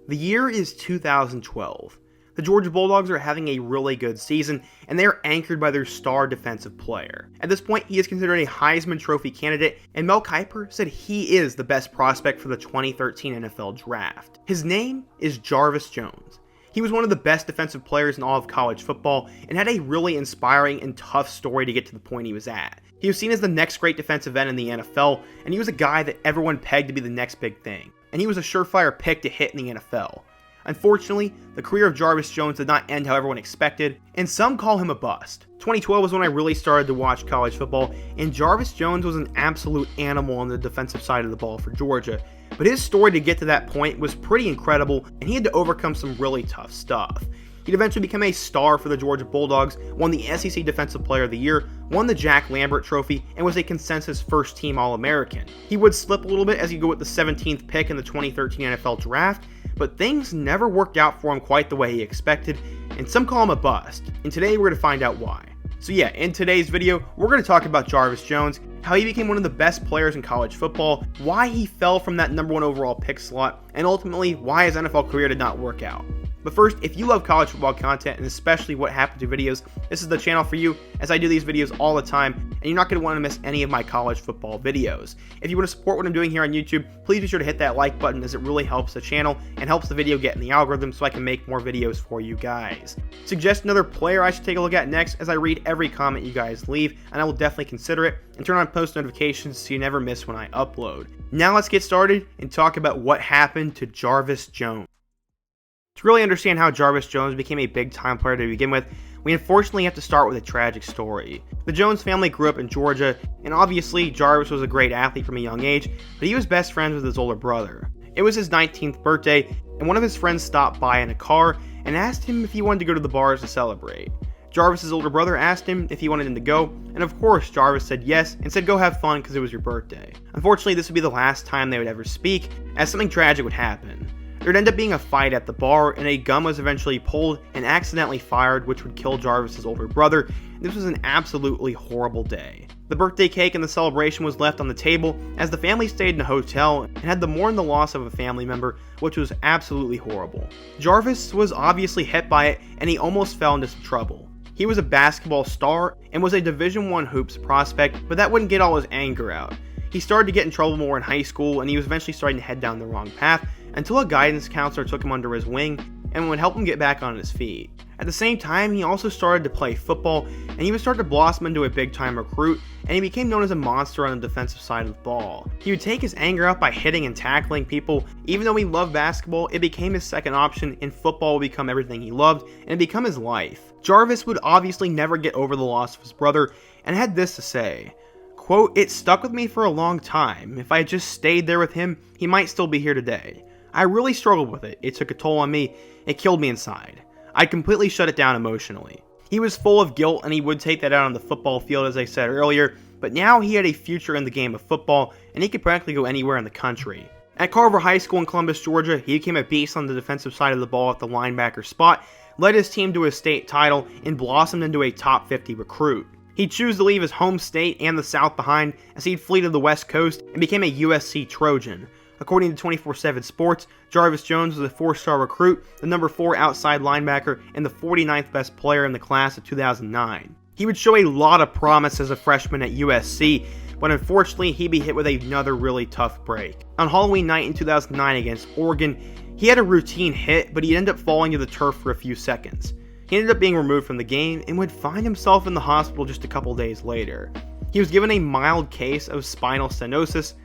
The year is 2012. The Georgia Bulldogs are having a really good season, and they are anchored by their star defensive player. At this point, he is considered a Heisman Trophy candidate, and Mel Kiper said he is the best prospect for the 2013 NFL Draft. His name is Jarvis Jones. He was one of the best defensive players in all of college football, and had a really inspiring and tough story to get to the point he was at. He was seen as the next great defensive end in the NFL, and he was a guy that everyone pegged to be the next big thing. And he was a surefire pick to hit in the NFL. Unfortunately, the career of Jarvis Jones did not end how everyone expected, and some call him a bust. 2012 was when I really started to watch college football, and Jarvis Jones was an absolute animal on the defensive side of the ball for Georgia. But his story to get to that point was pretty incredible, and he had to overcome some really tough stuff. He'd eventually become a star for the Georgia Bulldogs, won the SEC Defensive Player of the Year, won the Jack Lambert Trophy, and was a consensus first-team All-American. He would slip a little bit as he'd go with the 17th pick in the 2013 NFL Draft, but things never worked out for him quite the way he expected, and some call him a bust, and today we're going to find out why. So yeah, in today's video, we're going to talk about Jarvis Jones, how he became one of the best players in college football, why he fell from that number 1 overall pick slot, and ultimately why his NFL career did not work out. But first, if you love college football content, and especially what happened to videos, this is the channel for you, as I do these videos all the time, and you're not going to want to miss any of my college football videos. If you want to support what I'm doing here on YouTube, please be sure to hit that like button, as it really helps the channel, and helps the video get in the algorithm so I can make more videos for you guys. Suggest another player I should take a look at next, as I read every comment you guys leave, and I will definitely consider it, and turn on post notifications so you never miss when I upload. Now let's get started, and talk about what happened to Jarvis Jones. To really understand how Jarvis Jones became a big-time player to begin with, we unfortunately have to start with a tragic story. The Jones family grew up in Georgia, and obviously Jarvis was a great athlete from a young age, but he was best friends with his older brother. It was his 19th birthday, and one of his friends stopped by in a car and asked him if he wanted to go to the bars to celebrate. Jarvis's older brother asked him if he wanted him to go, and of course Jarvis said yes, and said go have fun because it was your birthday. Unfortunately, this would be the last time they would ever speak, as something tragic would happen. There'd end up being a fight at the bar, and a gun was eventually pulled and accidentally fired, which would kill Jarvis's older brother. This was an absolutely horrible day. The birthday cake and the celebration was left on the table, as the family stayed in a hotel and had to mourn the loss of a family member, which was absolutely horrible. Jarvis was obviously hit by it, and he almost fell into some trouble. He was a basketball star and was a Division I hoops prospect, but that wouldn't get all his anger out. He started to get in trouble more in high school, and he was eventually starting to head down the wrong path, until a guidance counselor took him under his wing and would help him get back on his feet. At the same time, he also started to play football, and he would start to blossom into a big-time recruit, and he became known as a monster on the defensive side of the ball. He would take his anger out by hitting and tackling people. Even though he loved basketball, it became his second option, and football would become everything he loved, and become his life. Jarvis would obviously never get over the loss of his brother, and had this to say, quote, "It stuck with me for a long time. If I had just stayed there with him, he might still be here today. I really struggled with it. It took a toll on me. It killed me inside. I completely shut it down emotionally." He was full of guilt, and he would take that out on the football field, as I said earlier, but now he had a future in the game of football, and he could practically go anywhere in the country. At Carver High School in Columbus, Georgia, he became a beast on the defensive side of the ball at the linebacker spot, led his team to a state title, and blossomed into a top 50 recruit. He'd choose to leave his home state and the South behind, as he'd flee to the West Coast and became a USC Trojan. According to 24/7 Sports, Jarvis Jones was a 4-star recruit, the number 4 outside linebacker, and the 49th best player in the class of 2009. He would show a lot of promise as a freshman at USC, but unfortunately he'd be hit with another really tough break. On Halloween night in 2009 against Oregon, he had a routine hit, but he'd end up falling to the turf for a few seconds. He ended up being removed from the game and would find himself in the hospital just a couple days later. He was given a mild case of spinal stenosis,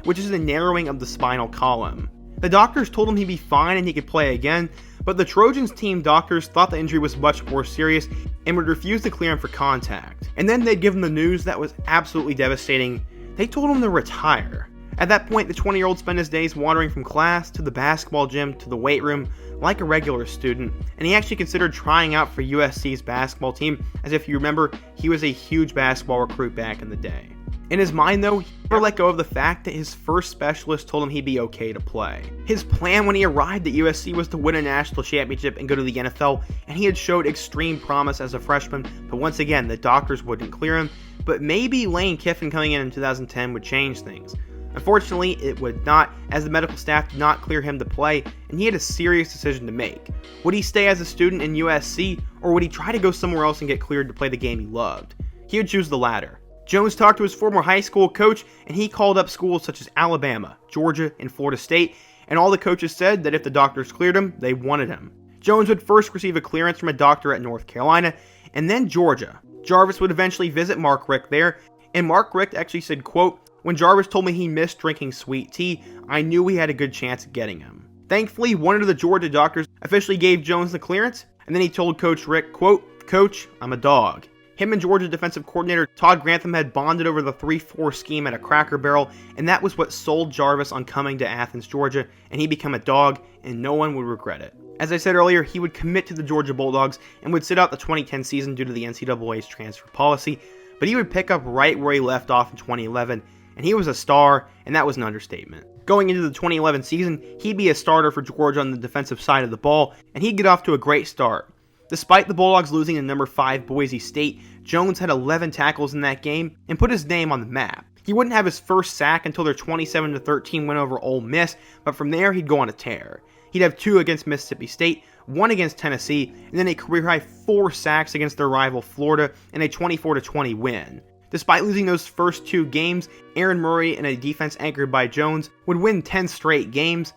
which is a narrowing of the spinal column. The doctors told him he'd be fine and he could play again, but the Trojans team doctors thought the injury was much more serious and would refuse to clear him for contact. And then they'd give him the news that was absolutely devastating. They told him to retire. At that point, the 20-year-old spent his days wandering from class to the basketball gym to the weight room like a regular student, and he actually considered trying out for USC's basketball team, as if you remember, he was a huge basketball recruit back in the day. In his mind though, he never let go of the fact that his first specialist told him he'd be okay to play. His plan when he arrived at USC was to win a national championship and go to the NFL, and he had showed extreme promise as a freshman, but once again, the doctors wouldn't clear him, but maybe Lane Kiffin coming in 2010 would change things. Unfortunately, it would not, as the medical staff did not clear him to play, and he had a serious decision to make. Would he stay as a student in USC, or would he try to go somewhere else and get cleared to play the game he loved? He would choose the latter. Jones talked to his former high school coach, and he called up schools such as Alabama, Georgia, and Florida State, and all the coaches said that if the doctors cleared him, they wanted him. Jones would first receive a clearance from a doctor at North Carolina, and then Georgia. Jarvis would eventually visit Mark Richt there, and Mark Richt actually said, quote, "When Jarvis told me he missed drinking sweet tea, I knew we had a good chance of getting him." Thankfully, one of the Georgia doctors officially gave Jones the clearance, and then he told Coach Richt, quote, "Coach, I'm a dog." Him and Georgia defensive coordinator Todd Grantham had bonded over the 3-4 scheme at a Cracker Barrel, and that was what sold Jarvis on coming to Athens, Georgia, and he became a dog, and no one would regret it. As I said earlier, he would commit to the Georgia Bulldogs and would sit out the 2010 season due to the NCAA's transfer policy, but he would pick up right where he left off in 2011, and he was a star, and that was an understatement. Going into the 2011 season, he'd be a starter for Georgia on the defensive side of the ball, and he'd get off to a great start. Despite the Bulldogs losing to number 5 Boise State, Jones had 11 tackles in that game and put his name on the map. He wouldn't have his first sack until their 27-13 win over Ole Miss, but from there he'd go on a tear. He'd have 2 against Mississippi State, 1 against Tennessee, and then a career-high 4 sacks against their rival Florida in a 24-20 win. Despite losing those first 2 games, Aaron Murray and a defense anchored by Jones would win 10 straight games,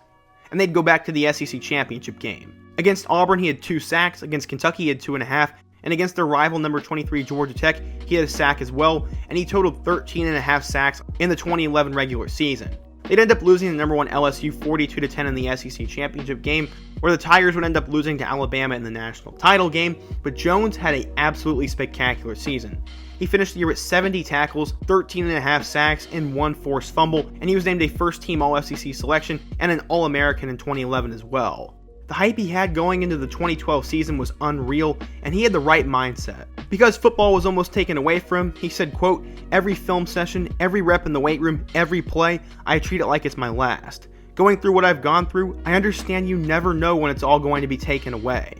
and they'd go back to the SEC championship game. Against Auburn, he had 2 sacks, against Kentucky he had 2.5, and against their rival number 23 Georgia Tech, he had a sack as well, and he totaled 13.5 sacks in the 2011 regular season. They'd end up losing to number 1 LSU 42-10 in the SEC championship game, where the Tigers would end up losing to Alabama in the national title game, but Jones had an absolutely spectacular season. He finished the year with 70 tackles, 13.5 sacks, and 1 forced fumble, and he was named a first-team All-SEC selection and an All-American in 2011 as well. The hype he had going into the 2012 season was unreal, and he had the right mindset. Because football was almost taken away from him, he said, quote, "Every film session, every rep in the weight room, every play, I treat it like it's my last. Going through what I've gone through, I understand you never know when it's all going to be taken away."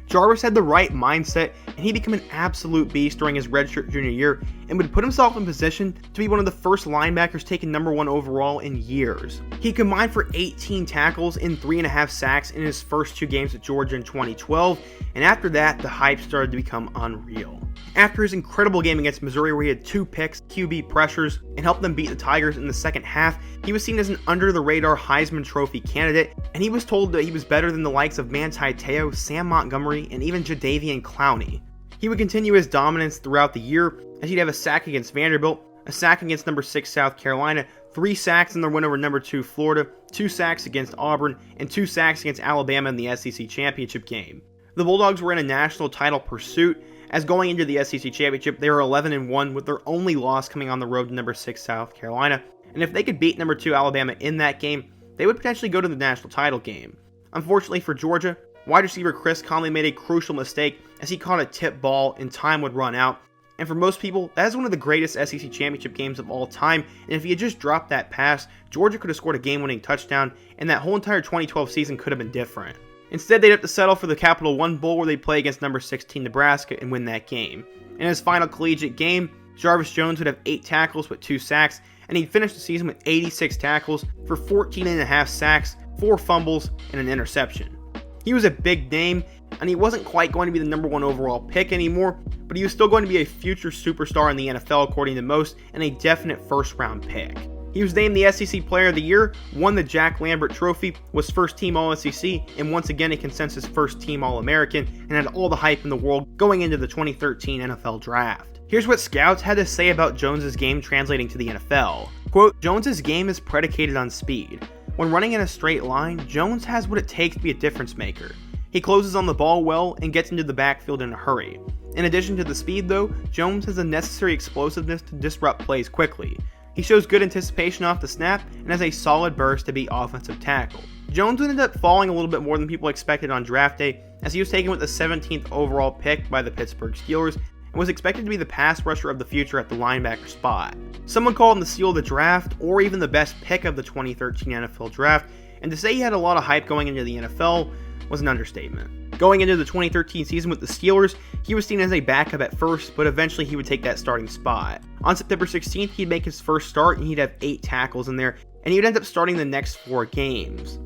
Jarvis had the right mindset, and he became an absolute beast during his redshirt junior year and would put himself in position to be one of the first linebackers taken number 1 overall in years. He combined for 18 tackles and 3.5 sacks in his first 2 games at Georgia in 2012, and after that, the hype started to become unreal. After his incredible game against Missouri where he had 2 picks, QB pressures, and helped them beat the Tigers in the second half, he was seen as an under-the-radar Heisman Trophy candidate, and he was told that he was better than the likes of Manti Te'o, Sam Montgomery, and even Jadeveon Clowney. He would continue his dominance throughout the year, as he'd have a sack against Vanderbilt, a sack against number 6 South Carolina, 3 sacks in their win over number 2 Florida, 2 sacks against Auburn, and 2 sacks against Alabama in the SEC championship game. The Bulldogs were in a national title pursuit, as going into the SEC championship, they were 11-1 with their only loss coming on the road to number 6 South Carolina, and if they could beat number 2 Alabama in that game, they would potentially go to the national title game. Unfortunately for Georgia, wide receiver Chris Conley made a crucial mistake as he caught a tip ball and time would run out, and for most people, that is one of the greatest SEC championship games of all time, and if he had just dropped that pass, Georgia could have scored a game-winning touchdown, and that whole entire 2012 season could have been different. Instead, they'd have to settle for the Capital One Bowl where they'd play against number 16 Nebraska and win that game. In his final collegiate game, Jarvis Jones would have 8 tackles with 2 sacks, and he'd finish the season with 86 tackles for 14.5 sacks, 4 fumbles, and an interception. He was a big name, and he wasn't quite going to be the number 1 overall pick anymore, but he was still going to be a future superstar in the NFL according to most, and a definite first-round pick. He was named the SEC Player of the Year, won the Jack Lambert Trophy, was first-team All-SEC, and once again a consensus first-team All-American, and had all the hype in the world going into the 2013 NFL Draft. Here's what scouts had to say about Jones's game translating to the NFL. Quote, "Jones's game is predicated on speed. When running in a straight line, Jones has what it takes to be a difference maker. He closes on the ball well and gets into the backfield in a hurry. In addition to the speed though, Jones has the necessary explosiveness to disrupt plays quickly. He shows good anticipation off the snap and has a solid burst to beat offensive tackle." Jones would end up falling a little bit more than people expected on draft day, as he was taken with the 17th overall pick by the Pittsburgh Steelers and was expected to be the pass rusher of the future at the linebacker spot. Some would call him the steal of the draft or even the best pick of the 2013 NFL Draft, and to say he had a lot of hype going into the NFL was an understatement. Going into the 2013 season with the Steelers, he was seen as a backup at first, but eventually he would take that starting spot. On September 16th, he'd make his first start and he'd have 8 tackles in there, and he would end up starting the next 4 games.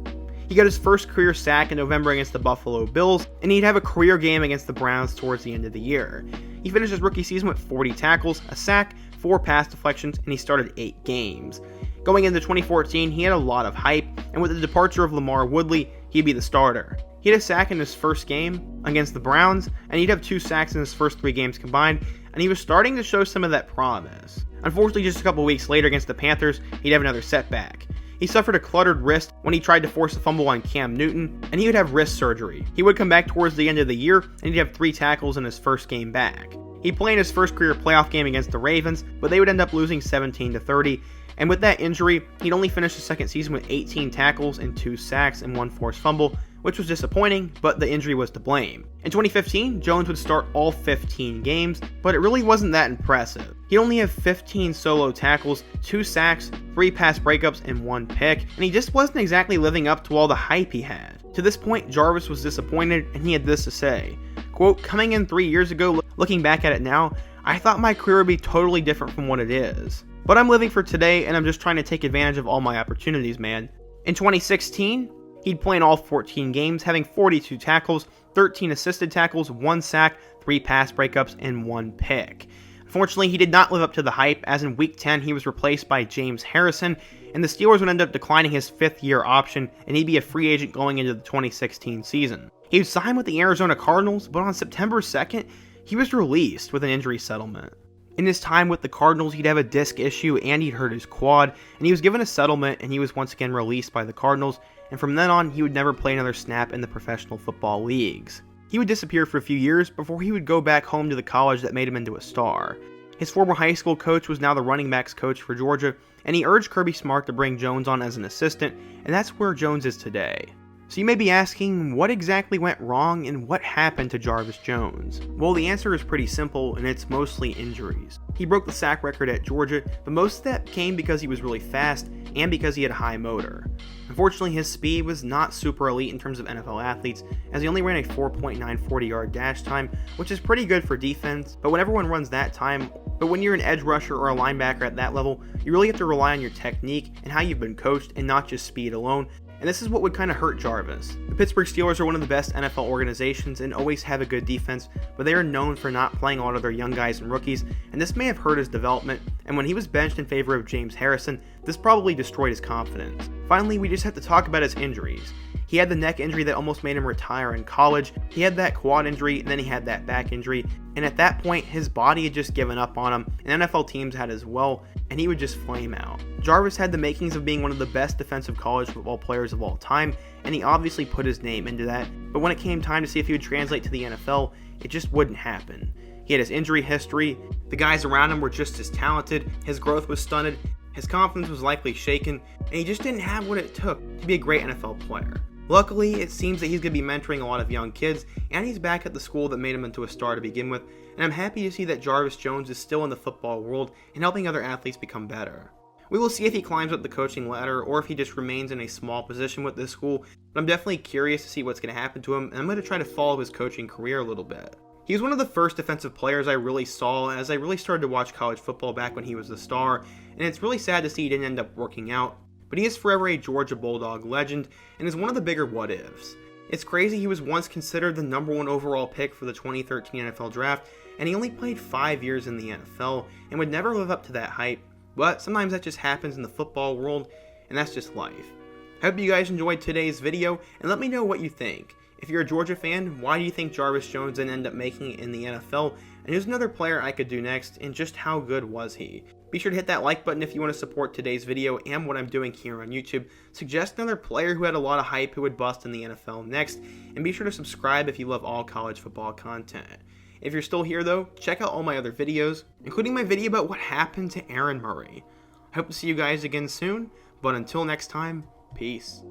He got his first career sack in November against the Buffalo Bills, and he'd have a career game against the Browns towards the end of the year. He finished his rookie season with 40 tackles, a sack, 4 pass deflections, and he started 8 games. Going into 2014, he had a lot of hype, and with the departure of Lamar Woodley, he'd be the starter. He had a sack in his first game against the Browns, and he'd have 2 sacks in his first 3 games combined, and he was starting to show some of that promise. Unfortunately, just a couple weeks later against the Panthers, he'd have another setback. He suffered a cluttered wrist when he tried to force a fumble on Cam Newton, and he would have wrist surgery. He would come back towards the end of the year, and he'd have 3 tackles in his first game back. He'd play in his first career playoff game against the Ravens, but they would end up losing 17-30, and with that injury, he'd only finish his second season with 18 tackles and 2 sacks and 1 forced fumble, which was disappointing, but the injury was to blame. In 2015, Jones would start all 15 games, but it really wasn't that impressive. He'd only have 15 solo tackles, 2 sacks, 3 pass breakups, and 1 pick, and he just wasn't exactly living up to all the hype he had. To this point, Jarvis was disappointed, and he had this to say, quote, "Coming in 3 years ago, looking back at it now, I thought my career would be totally different from what it is. But I'm living for today, and I'm just trying to take advantage of all my opportunities, man." In 2016, he'd play in all 14 games, having 42 tackles, 13 assisted tackles, 1 sack, 3 pass breakups, and 1 pick. Unfortunately, he did not live up to the hype, as in Week 10 he was replaced by James Harrison, and the Steelers would end up declining his 5th-year option, and he'd be a free agent going into the 2016 season. He would sign with the Arizona Cardinals, but on September 2nd, he was released with an injury settlement. In his time with the Cardinals, he'd have a disc issue and he'd hurt his quad, and he was given a settlement and he was once again released by the Cardinals, and from then on, he would never play another snap in the professional football leagues. He would disappear for a few years before he would go back home to the college that made him into a star. His former high school coach was now the running backs coach for Georgia, and he urged Kirby Smart to bring Jones on as an assistant, and that's where Jones is today. So you may be asking, what exactly went wrong and what happened to Jarvis Jones? Well, the answer is pretty simple, and it's mostly injuries. He broke the sack record at Georgia, but most of that came because he was really fast and because he had a high motor. Unfortunately, his speed was not super elite in terms of NFL athletes, as he only ran a 4.9 40-yard dash time, which is pretty good for defense, but when everyone runs that time, but when you're an edge rusher or a linebacker at that level, you really have to rely on your technique and how you've been coached and not just speed alone. And this is what would kind of hurt Jarvis. The Pittsburgh Steelers are one of the best NFL organizations and always have a good defense, but they are known for not playing a lot of their young guys and rookies, and this may have hurt his development, and when he was benched in favor of James Harrison, this probably destroyed his confidence. Finally, we just have to talk about his injuries. He had the neck injury that almost made him retire in college, he had that quad injury, and then he had that back injury, and at that point, his body had just given up on him, and NFL teams had as well, and he would just flame out. Jarvis had the makings of being one of the best defensive college football players of all time, and he obviously put his name into that, but when it came time to see if he would translate to the NFL, it just wouldn't happen. He had his injury history, the guys around him were just as talented, his growth was stunted, his confidence was likely shaken, and he just didn't have what it took to be a great NFL player. Luckily, it seems that he's going to be mentoring a lot of young kids, and he's back at the school that made him into a star to begin with, and I'm happy to see that Jarvis Jones is still in the football world and helping other athletes become better. We will see if he climbs up the coaching ladder or if he just remains in a small position with this school, but I'm definitely curious to see what's going to happen to him, and I'm going to try to follow his coaching career a little bit. He was one of the first defensive players I really saw as I really started to watch college football back when he was a star, and it's really sad to see he didn't end up working out. But he is forever a Georgia Bulldog legend and is one of the bigger what-ifs. It's crazy he was once considered the #1 overall pick for the 2013 NFL Draft, and he only played 5 years in the NFL and would never live up to that hype, but sometimes that just happens in the football world, and that's just life. I hope you guys enjoyed today's video, and let me know what you think. If you're a Georgia fan, why do you think Jarvis Jones didn't end up making it in the NFL, and who's another player I could do next, and just how good was he? Be sure to hit that like button if you want to support today's video and what I'm doing here on YouTube. Suggest another player who had a lot of hype who would bust in the NFL next, and be sure to subscribe if you love all college football content. If you're still here though, check out all my other videos, including my video about what happened to Aaron Murray. I hope to see you guys again soon, but until next time, peace.